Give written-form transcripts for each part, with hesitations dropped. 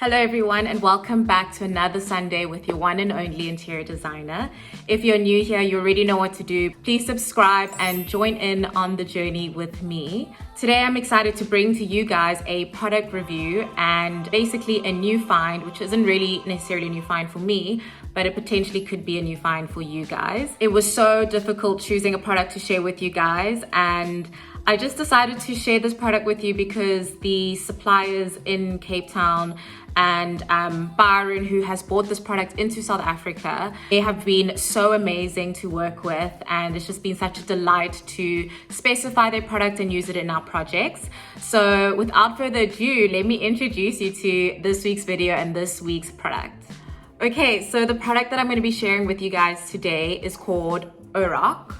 Hello everyone and welcome back to another Sunday with your one and only interior designer. If you're new here, you already know what to do. Please subscribe and join in on the journey with me. Today I'm excited to bring to you guys a product review and basically a new find, which isn't really necessarily a new find for me, but it potentially could be a new find for you guys. It was so difficult choosing a product to share with you guys, and I just decided to share this product with you because the suppliers in Cape Town and Byron, who has brought this product into South Africa, they have been so amazing to work with, and it's just been such a delight to specify their product and use it in our projects. So without further ado, let me introduce you to this week's video and this week's product. Okay, so the product that I'm going to be sharing with you guys today is called Orac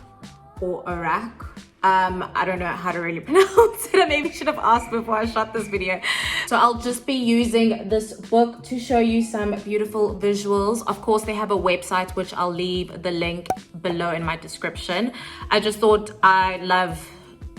or Orac. I don't know how to really pronounce it. I maybe should have asked before I shot this video. So I'll just be using this book to show you some beautiful visuals. Of course, they have a website, which I'll leave the link below in my description. I just thought I love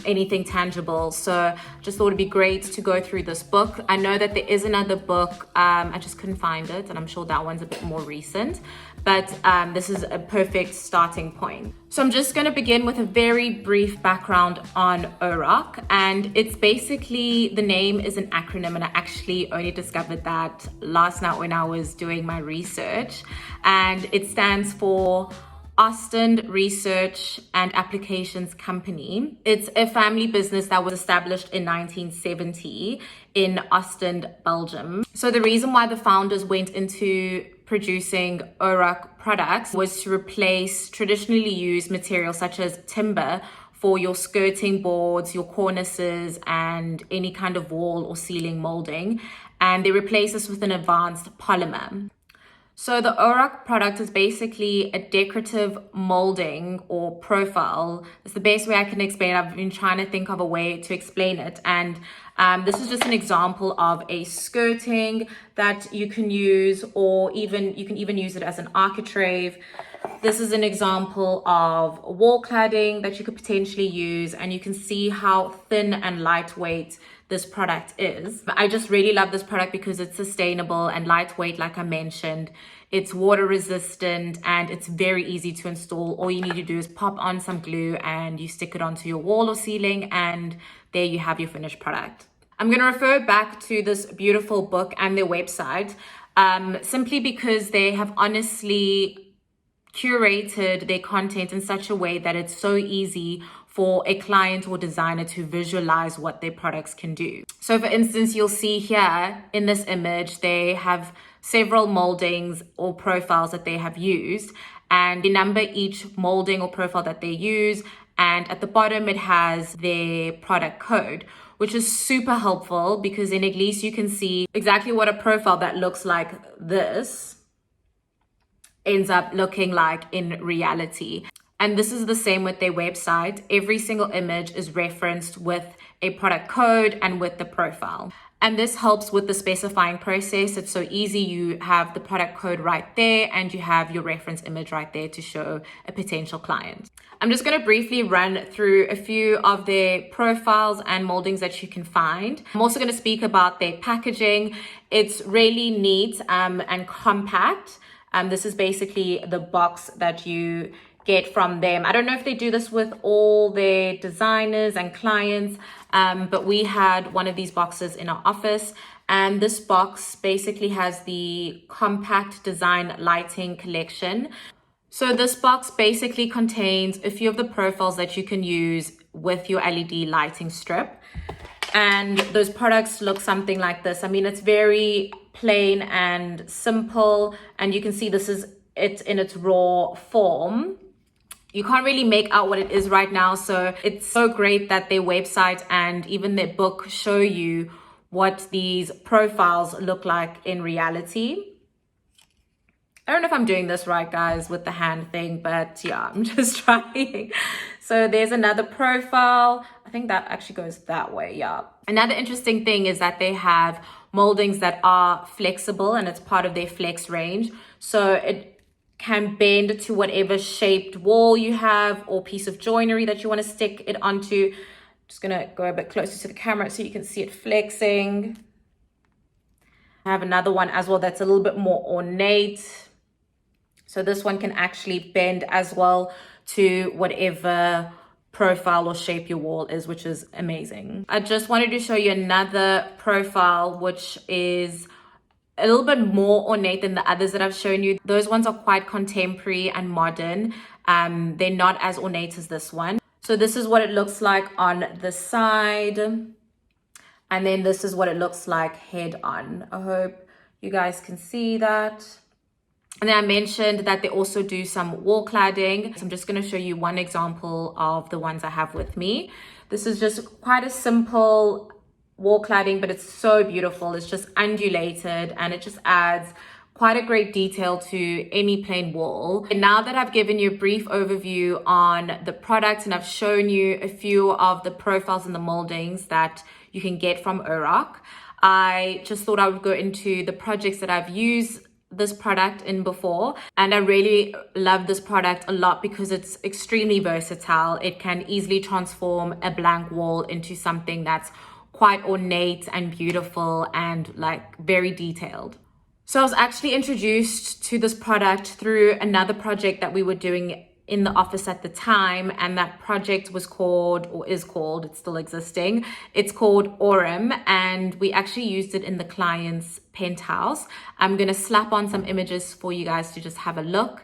anything tangible, so just thought it'd be great to go through this book. I know that there is another book, I just couldn't find it, and I'm sure that one's a bit more recent, but this is a perfect starting point. So I'm just going to begin with a very brief background on Orac, and it's basically, the name is an acronym, and I actually only discovered that last night when I was doing my research, and it stands for Austin Research and Applications Company. It's a family business that was established in 1970 in Ostend, Belgium. So the reason why the founders went into producing Orac products was to replace traditionally used materials such as timber for your skirting boards, your cornices, and any kind of wall or ceiling molding. And they replaced this with an advanced polymer. So the Orac product is basically a decorative molding or profile. It's the best way I can explain it. I've been trying to think of a way to explain it. And this is just an example of a skirting that you can use, or even you can even use it as an architrave. This is an example of wall cladding that you could potentially use, and you can see how thin and lightweight this product is. I just really love this product because it's sustainable and lightweight, like I mentioned. It's water resistant and it's very easy to install. All you need to do is pop on some glue and you stick it onto your wall or ceiling, and there you have your finished product. I'm going to refer back to this beautiful book and their website simply because they have honestly curated their content in such a way that it's so easy for a client or designer to visualize what their products can do. So for instance, you'll see here in this image, they have several moldings or profiles that they have used, and they number each molding or profile that they use. And at the bottom, it has their product code, which is super helpful because then at least you can see exactly what a profile that looks like this ends up looking like in reality. And this is the same with their website. Every single image is referenced with a product code and with the profile. And this helps with the specifying process. It's so easy. You have the product code right there and you have your reference image right there to show a potential client. I'm just going to briefly run through a few of their profiles and moldings that you can find. I'm also going to speak about their packaging. It's really neat and compact. This is basically the box that you get from them. I don't know if they do this with all their designers and clients, but we had one of these boxes in our office, and this box basically has the compact design lighting collection. So this box basically contains a few of the profiles that you can use with your LED lighting strip, and those products look something like this. I mean, it's very plain and simple, and you can see this is it in its raw form. You can't really make out what it is right now, so it's so great that their website and even their book show you what these profiles look like in reality. I don't know if I'm doing this right, guys, with the hand thing, but yeah, I'm just trying. So there's another profile. I think that actually goes that way, yeah. Another interesting thing is that they have moldings that are flexible, and it's part of their flex range. So it can bend to whatever shaped wall you have or piece of joinery that you want to stick it onto. Just gonna go a bit closer to the camera so you can see it flexing. I have another one as well that's a little bit more ornate. So this one can actually bend as well to whatever profile or shape your wall is, which is amazing. I just wanted to show you another profile, which is a little bit more ornate than the others that I've shown you. Those ones are quite contemporary and modern. They're not as ornate as this one. So this is what it looks like on the side. And then this is what it looks like head on. I hope you guys can see that. And then I mentioned that they also do some wall cladding. So I'm just going to show you one example of the ones I have with me. This is just quite a simple wall cladding, but it's so beautiful. It's just undulated and it just adds quite a great detail to any plain wall. And now that I've given you a brief overview on the product and I've shown you a few of the profiles and the moldings that you can get from Orac, I just thought I would go into the projects that I've used this product in before, and I really love this product a lot because it's extremely versatile. It can easily transform a blank wall into something that's quite ornate and beautiful and like very detailed. So I was actually introduced to this product through another project that we were doing in the office at the time, and that project was called, or is called, it's still existing, it's called Orac, and we actually used it in the client's penthouse. I'm gonna slap on some images for you guys to just have a look.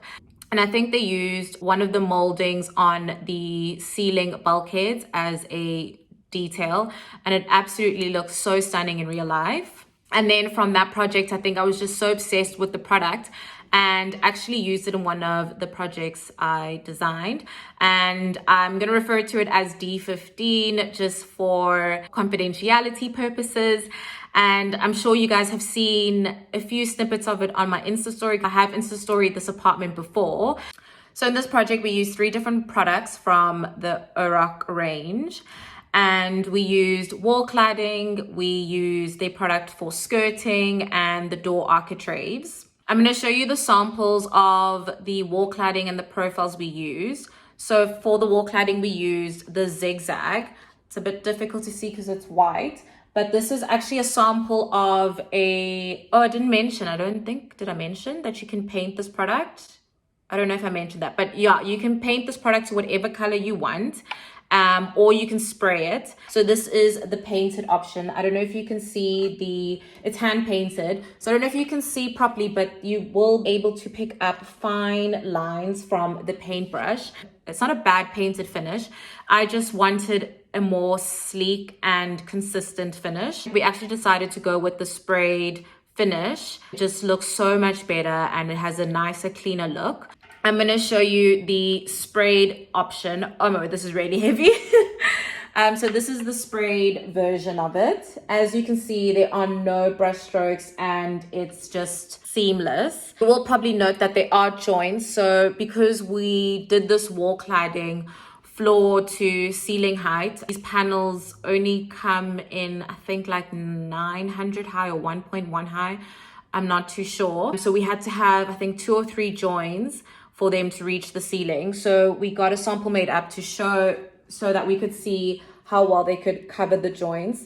And I think they used one of the moldings on the ceiling bulkheads as a detail, and it absolutely looks so stunning in real life. And then from that project, I think I was just so obsessed with the product and actually used it in one of the projects I designed. And I'm going to refer to it as D15 just for confidentiality purposes. And I'm sure you guys have seen a few snippets of it on my Insta story. I have Insta storied this apartment before. So in this project, we used 3 different products from the Orac range. And we used wall cladding, we used their product for skirting and the door architraves. I'm going to show you the samples of the wall cladding and the profiles we used. So for the wall cladding, we used the zigzag. It's a bit difficult to see because it's white, but this is actually a sample of a, oh, I didn't mention, did I mention that you can paint this product? I don't know if I mentioned that, but yeah, you can paint this product to whatever color you want. Or you can spray it. So this is the painted option. I don't know if you can see it's hand painted. So I don't know if you can see properly, but you will be able to pick up fine lines from the paintbrush. It's not a bad painted finish. I just wanted a more sleek and consistent finish. We actually decided to go with the sprayed finish. It just looks so much better and it has a nicer, cleaner look. I'm going to show you the sprayed option. Oh no, this is really heavy. So this is the sprayed version of it. As you can see, there are no brush strokes and it's just seamless. You will probably note that there are joints. So because we did this wall cladding floor to ceiling height, these panels only come in, I think like 900 high or 1.1 high. I'm not too sure. So we had to have, I think 2 or 3 joins for them to reach the ceiling. So we got a sample made up to show so that we could see how well they could cover the joints.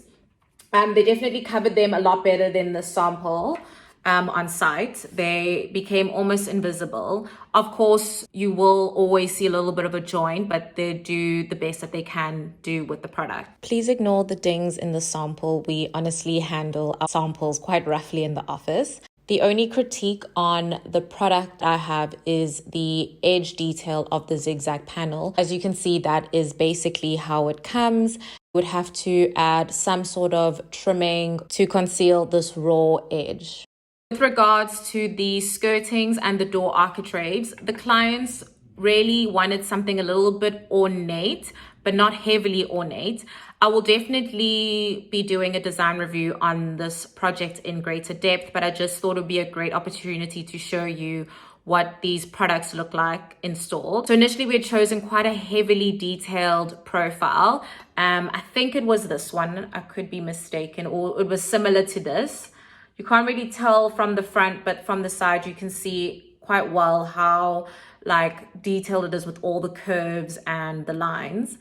They definitely covered them a lot better than the sample on site. They became almost invisible. Of course, you will always see a little bit of a joint, but they do the best that they can do with the product. Please ignore the dings in the sample. We honestly handle our samples quite roughly in the office. The only critique on the product I have is the edge detail of the zigzag panel. As you can see, that is basically how it comes. You would have to add some sort of trimming to conceal this raw edge. With regards to the skirtings and the door architraves, the clients really wanted something a little bit ornate, but not heavily ornate. I will definitely be doing a design review on this project in greater depth, but I just thought it would be a great opportunity to show you what these products look like installed. So initially we had chosen quite a heavily detailed profile. I think it was this one, I could be mistaken, or it was similar to this. You can't really tell from the front, but from the side you can see quite well how like detailed it is with all the curves and the lines.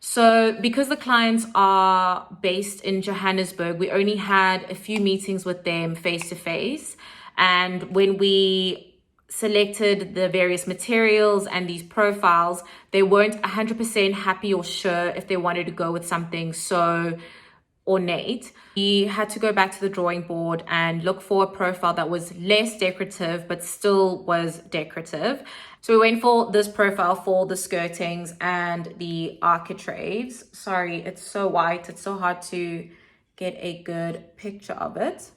So because the clients are based in Johannesburg, we only had a few meetings with them face to face. And when we selected the various materials and these profiles, they weren't 100% happy or sure if they wanted to go with something so ornate. We had to go back to the drawing board and look for a profile that was less decorative but still was decorative. So we went for this profile for the skirtings and the architraves. Sorry, it's so white, it's so hard to get a good picture of it.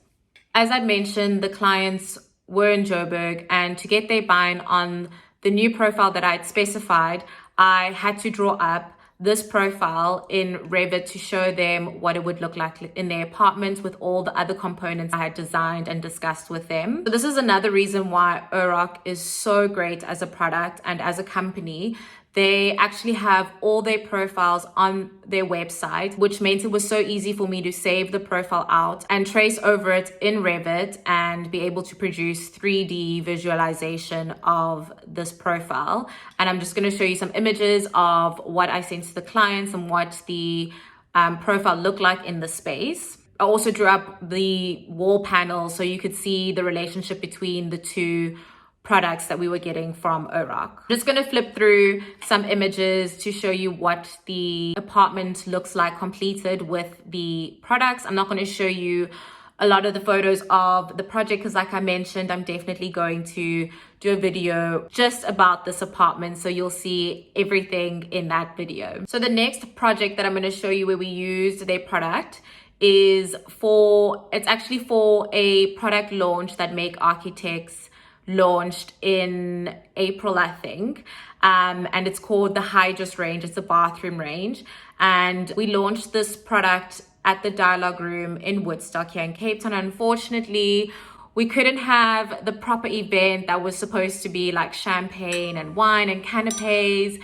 As I mentioned, the clients were in Joburg, and to get their buy-in on the new profile that I had specified, I had to draw up this profile in Revit to show them what it would look like in their apartment with all the other components I had designed and discussed with them. So this is another reason why Orac is so great as a product and as a company. They actually have all their profiles on their website, which meant it was so easy for me to save the profile out and trace over it in Revit and be able to produce 3D visualization of this profile. And I'm just going to show you some images of what I sent to the clients and what the profile looked like in the space. I also drew up the wall panel so you could see the relationship between the two products that we were getting from Orac. I'm just going to flip through some images to show you what the apartment looks like completed with the products. I'm not going to show you a lot of the photos of the project because, like I mentioned, I'm definitely going to do a video just about this apartment, so you'll see everything in that video. So the next project that I'm going to show you where we used their product is it's actually for a product launch that Make Architects launched in April, I think, and it's called the Hydras range. It's a bathroom range, and we launched this product at the Dialogue Room in Woodstock here in Cape Town. Unfortunately, we couldn't have the proper event that was supposed to be like champagne and wine and canapes,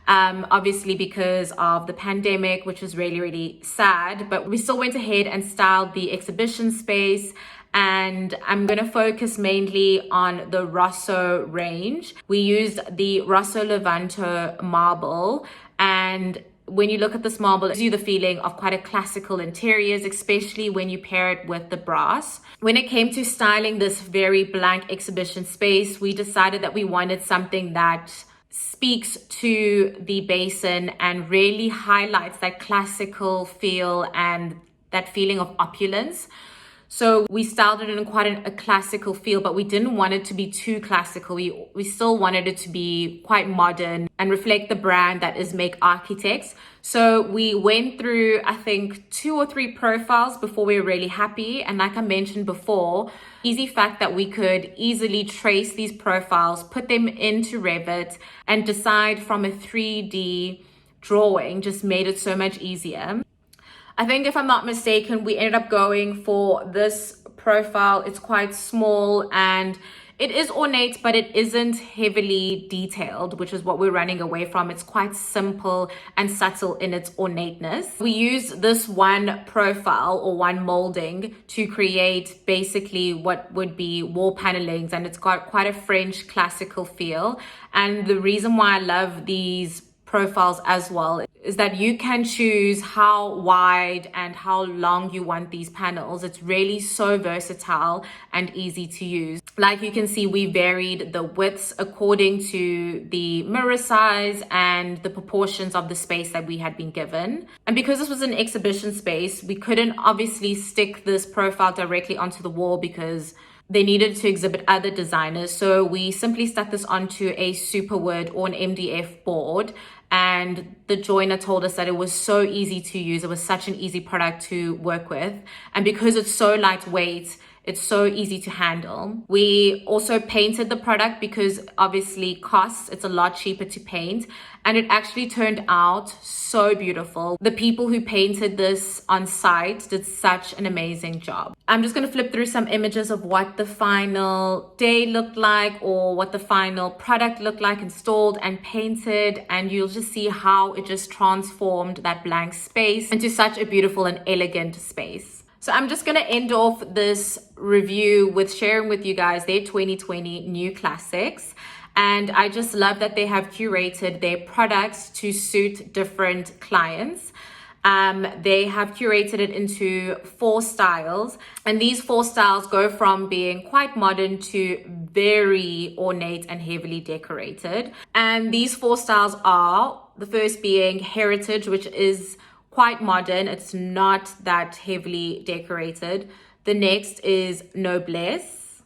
obviously because of the pandemic, which was really, really sad, but we still went ahead and styled the exhibition space. And I'm going to focus mainly on the Rosso range. We used the Rosso Levanto marble, and when you look at this marble, it gives you the feeling of quite a classical interiors, especially when you pair it with the brass. When it came to styling this very blank exhibition space, we decided that we wanted something that speaks to the basin and really highlights that classical feel and that feeling of opulence. So we styled it in quite a classical feel, but we didn't want it to be too classical. We still wanted it to be quite modern and reflect the brand that is Make Architects. So we went through, I think, 2 or 3 profiles before we were really happy. And like I mentioned before, easy fact that we could easily trace these profiles, put them into Revit, and decide from a 3D drawing just made it so much easier. I think, if I'm not mistaken, we ended up going for this profile. It's quite small and it is ornate, but it isn't heavily detailed, which is what we're running away from. It's quite simple and subtle in its ornateness. We use this one profile or one molding to create basically what would be wall panelings, and it's got quite a French classical feel. And the reason why I love these profiles as well is that you can choose how wide and how long you want these panels. It's really so versatile and easy to use. Like you can see, we varied the widths according to the mirror size and the proportions of the space that we had been given. And because this was an exhibition space, we couldn't obviously stick this profile directly onto the wall because they needed to exhibit other designers. So we simply stuck this onto a superwood or an MDF board, and the joiner told us that it was so easy to use. It was such an easy product to work with, and because it's so lightweight, it's so easy to handle. We also painted the product because obviously costs, it's a lot cheaper to paint, and it actually turned out so beautiful. The people who painted this on site did such an amazing job. I'm just going to flip through some images of what the final day looked like, or what the final product looked like installed and painted, and you'll just see how it just transformed that blank space into such a beautiful and elegant space. So I'm just going to end off this review with sharing with you guys their 2020 new classics. And I just love that they have curated their products to suit different clients. They have curated it into 4 styles, and these 4 styles go from being quite modern to very ornate and heavily decorated. And these 4 styles are, the first being heritage, which is quite modern. It's not that heavily decorated. The next is noblesse,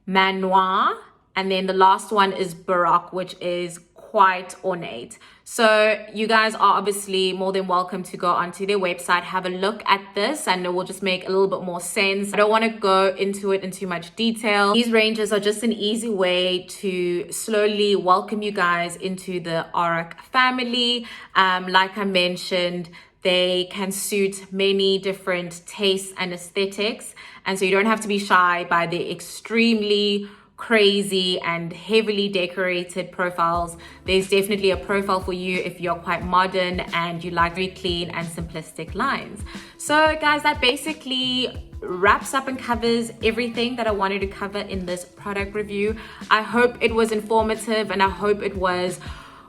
manoir, and then the last one is baroque, which is quite ornate. So you guys are obviously more than welcome to go onto their website, have a look at this, and it will just make a little bit more sense. I don't want to go into it in too much detail. These ranges are just an easy way to slowly welcome you guys into the Orac family. Like I mentioned, they can suit many different tastes and aesthetics, and so you don't have to be shy by the extremely crazy and heavily decorated profiles. There's definitely a profile for you if you're quite modern and you like very clean and simplistic lines. So guys, that basically wraps up and covers everything that I wanted to cover in this product review. I hope it was informative, and I hope it was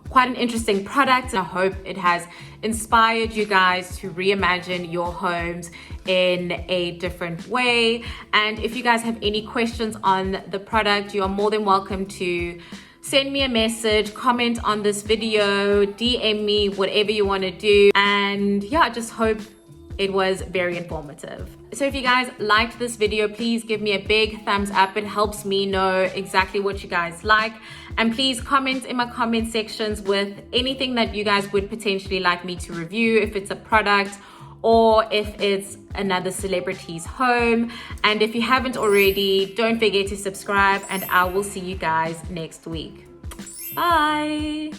quite an interesting product, and I hope it has inspired you guys to reimagine your homes in a different way. And if you guys have any questions on the product, you are more than welcome to send me a message, comment on this video, DM me, whatever you want to do. And yeah, I just hope it was very informative. So if you guys liked this video, please give me a big thumbs up. It helps me know exactly what you guys like. And please comment in my comment sections with anything that you guys would potentially like me to review, if it's a product or if it's another celebrity's home. And if you haven't already, don't forget to subscribe, and I will see you guys next week. Bye.